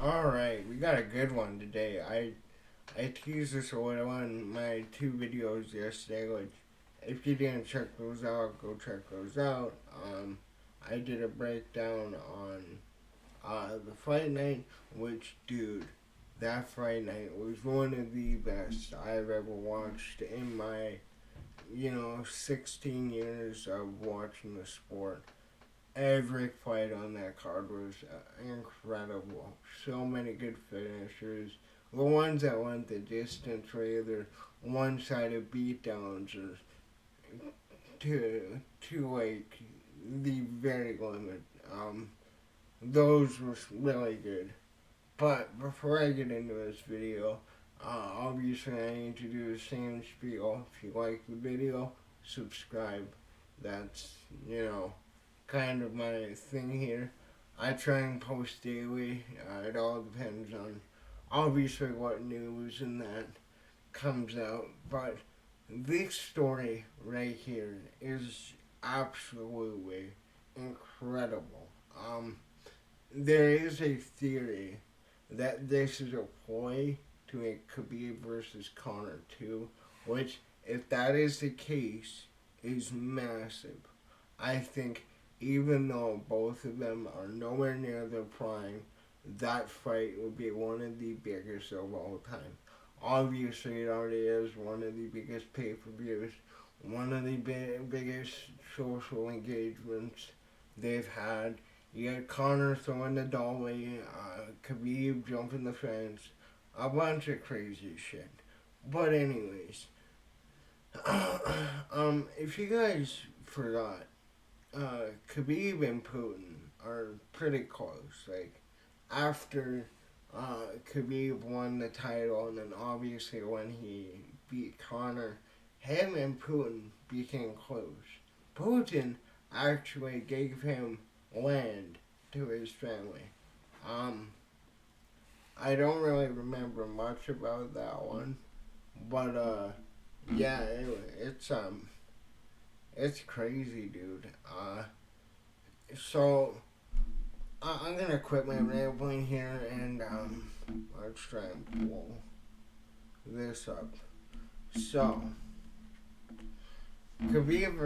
Alright, we got a good one today. I teased this a little on my two videos yesterday, which if you didn't check those out, go check those out. I did a breakdown on the fight night, which, dude, that fight night was one of the best I've ever watched in my, 16 years of watching the sport. Every fight on that card was incredible. So many good finishers. The ones that went the distance were either one-sided beatdowns or to like the very limit. Those were really good. But before I get into this video, obviously I need to do the same spiel. If you like the video, subscribe. That's, kind of my thing here. I try and post daily. It all depends on obviously what news and that comes out. But this story right here is absolutely incredible. There is a theory that this is a ploy to make Khabib versus Conor 2, which, if that is the case, is massive. I think even though both of them are nowhere near their prime, that fight would be one of the biggest of all time. Obviously, it already is one of the biggest pay-per-views, one of the biggest social engagements they've had. You got Connor throwing the dolly, Khabib jumping the fence, a bunch of crazy shit. But anyways, if you guys forgot, Khabib and Putin are pretty close. Like, after Khabib won the title, and then obviously when he beat Conor, him and Putin became close. Putin actually gave him land to his family. Um, I don't really remember much about that one, but yeah, it's crazy, dude. So I'm gonna quit my rambling here and let's try and pull this up. So Khabib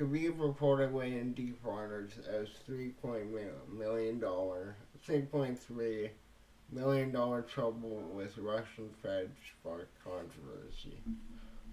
reportedly in deep waters as $3.3 million trouble with Russian feds sparked controversy.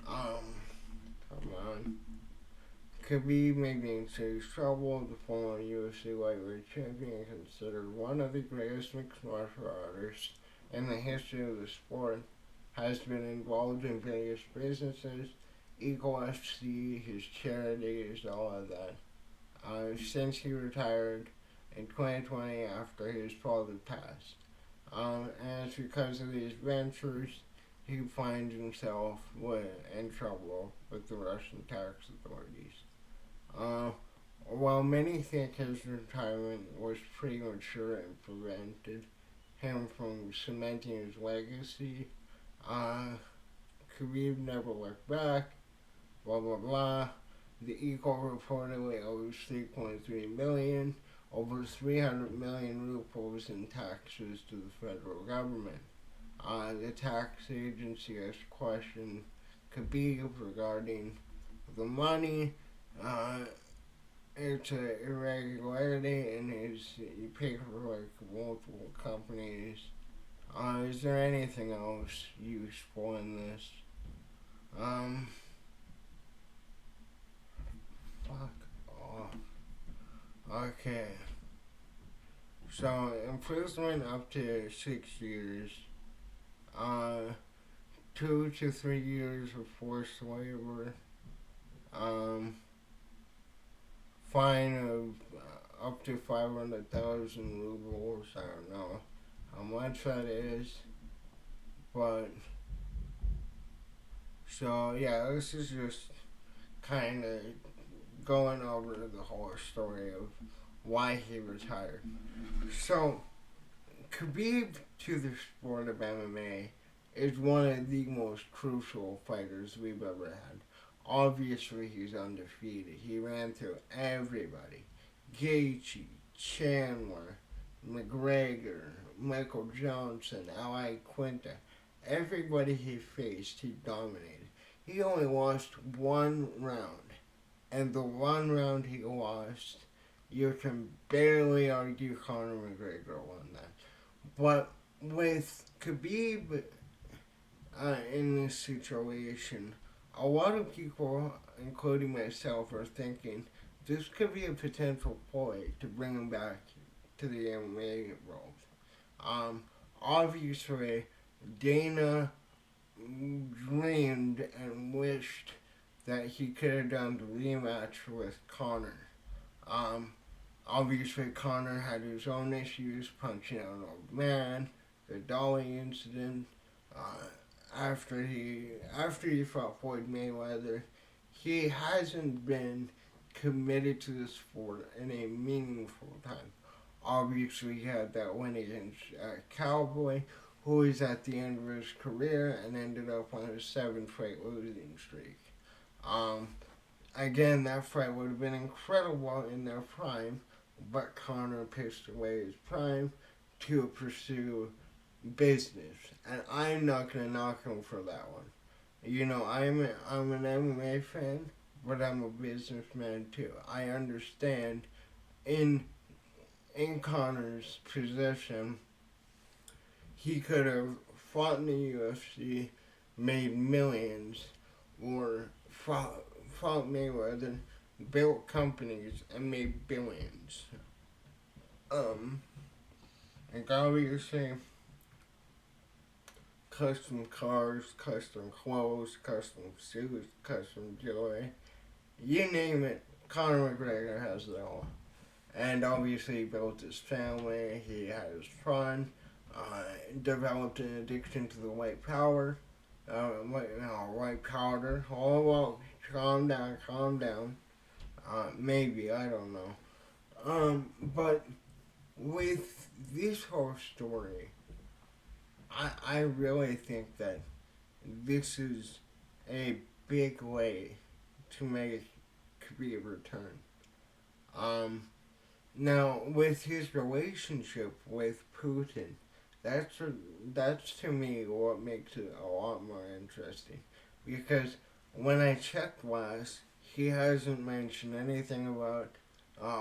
Come on. Khabib may be in serious trouble. The former UFC lightweight champion, considered one of the greatest mixed martial artists in the history of the sport, has been involved in various businesses, Eagle FC, his charities, all of that. Since he retired in 2020 after his father passed. And it's because of these ventures he finds himself in trouble with the Russian tax authorities. While many think his retirement was premature and prevented him from cementing his legacy, Khabib never looked back, blah blah blah. The Eagle reportedly owes 3.3 million, over 300 million rubles in taxes to the federal government. The tax agency has questioned Khabib regarding the money. It's an irregularity in his paperwork with multiple companies. Is there anything else useful in this? Fuck off. Okay. So, imprisonment up to 6 years. 2 to 3 years of forced labor. Fine of up to 500,000 rubles. I don't know how much that is, but so yeah, this is just kind of going over the whole story of why he retired. So, Khabib to the sport of MMA is one of the most crucial fighters we've ever had. Obviously, he's undefeated. He ran through everybody. Gaethje, Chandler, McGregor, Michael Johnson, Ally Quinta, everybody he faced, he dominated. He only lost one round, and the one round he lost, you can barely argue Conor McGregor won that. But with Khabib in this situation, a lot of people, including myself, are thinking this could be a potential ploy to bring him back to the MMA world. Um, Obviously, Dana dreamed and wished that he could have done the rematch with Conor. Um, Obviously, Conor had his own issues, punching out an old man, the Dolly incident. After he fought Floyd Mayweather, he hasn't been committed to the sport in a meaningful time. Obviously, he had that win against Cowboy, who was at the end of his career and ended up on a 7-fight losing streak. Um, Again, that fight would have been incredible in their prime, but Conor pissed away his prime to pursue business, and I'm not gonna knock him for that one. You know, I'm an MMA fan, but I'm a businessman too. I understand in Conor's position, he could have fought in the UFC, made millions, or fought Mayweather, built companies, and made billions. Like obviously, custom cars, custom clothes, custom suits, custom jewelry, you name it, Conor McGregor has it all. And obviously, he built his family, he has fun, developed an addiction to the white powder. White powder. Oh, well, calm down, calm down. Maybe, I don't know. But with this whole story, I really think that this is a big way to make Khabib return. Um, Now, with his relationship with Putin, that's that's to me what makes it a lot more interesting, because when I checked last, he hasn't mentioned anything about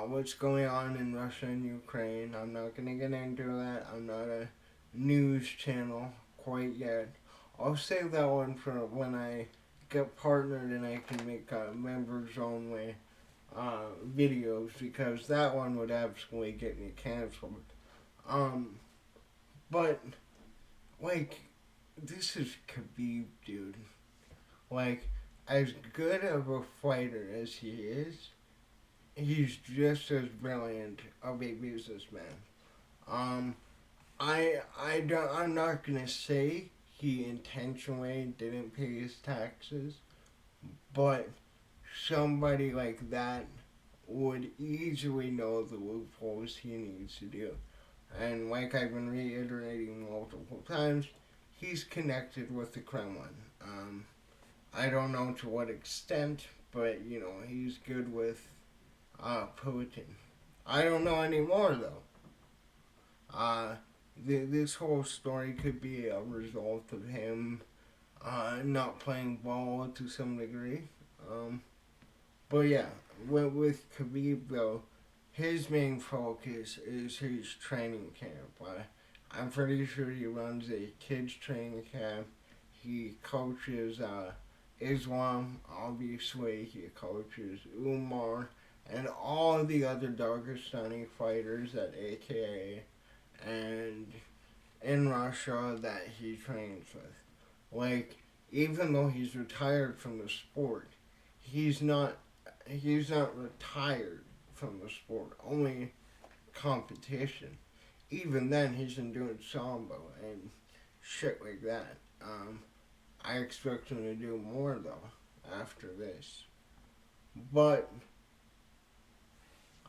what's going on in Russia and Ukraine. I'm not gonna get into that. I'm not a news channel quite yet. I'll save that one for when I get partnered and I can make members only videos, because that one would absolutely get me canceled. Um, but like, this is Khabib, dude. Like, as good of a fighter as he is, he's just as brilliant of a businessman. Um, I'm not gonna say he intentionally didn't pay his taxes, but somebody like that would easily know the loopholes he needs to do. And like I've been reiterating multiple times, he's connected with the Kremlin. I don't know to what extent, but you know, he's good with Putin. I don't know anymore though. This whole story could be a result of him not playing ball to some degree. But yeah, with Khabib though, his main focus is his training camp. I'm pretty sure he runs a kids training camp. He coaches Islam, obviously. He coaches Umar and all the other Dagestani fighters at AKA and in Russia that he trains with. Like, even though he's retired from the sport, he's not retired from the sport, only competition. Even then, he's been doing sambo and shit like that. I expect him to do more though after this. But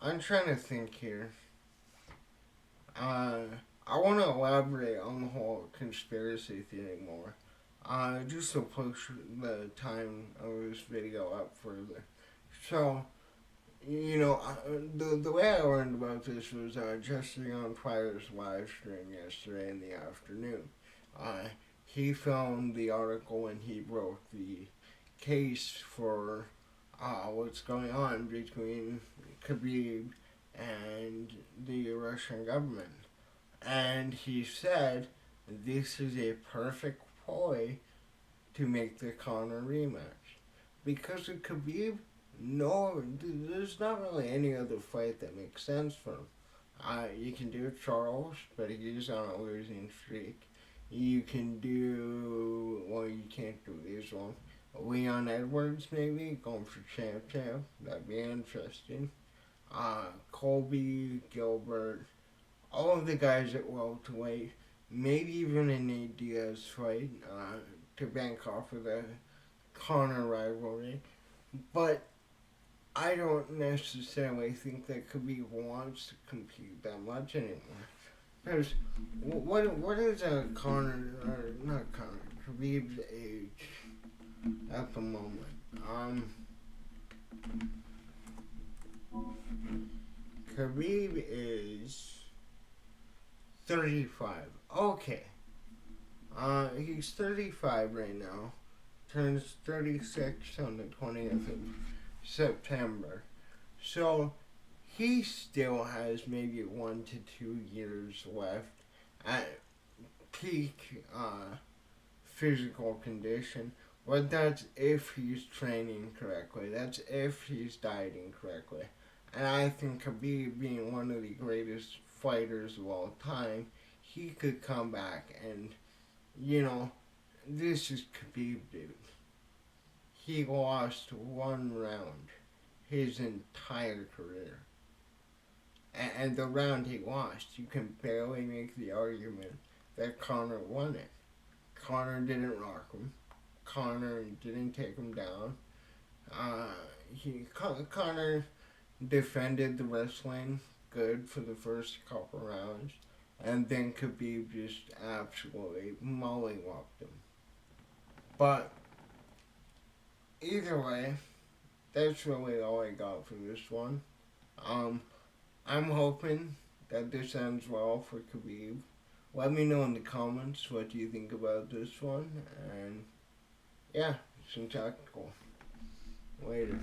I'm trying to think here. I want to elaborate on the whole conspiracy theory more. Just to push the time of this video up further. So, the way I learned about this was Justin on Fire's live stream yesterday in the afternoon. Uh, he filmed the article when he broke the case for what's going on between Khabib and the Russian government. And he said this is a perfect ploy to make the Conor rematch. Because of Khabib, no, there's not really any other fight that makes sense for him. You can do Charles, but he's on a losing streak. You can do, well, you can't do this one. Leon Edwards, maybe, going for champ. That'd be interesting. Colby, Gilbert, all of the guys at welterweight, maybe even a Nate Diaz fight to bank off of the Conor rivalry. But I don't necessarily think that Khabib wants to compete that much anymore. Because what is a Conor, or not Conor, Khabib's age at the moment? Khabib is 35. Okay. He's 35 right now. Turns 36 on the 20th of September. So he still has maybe 1 to 2 years left at peak physical condition. But that's if he's training correctly. That's if he's dieting correctly. And I think Khabib, being one of the greatest fighters of all time, he could come back and, this is Khabib, dude. He lost one round his entire career. And the round he lost, you can barely make the argument that Conor won it. Conor didn't rock him. Conor didn't take him down. Conor defended the wrestling good for the first couple rounds, and then Khabib just absolutely mollywopped him. But either way, that's really all I got for this one. I'm hoping that this ends well for Khabib. Let me know in the comments what you think about this one, and yeah, some tactical. Later.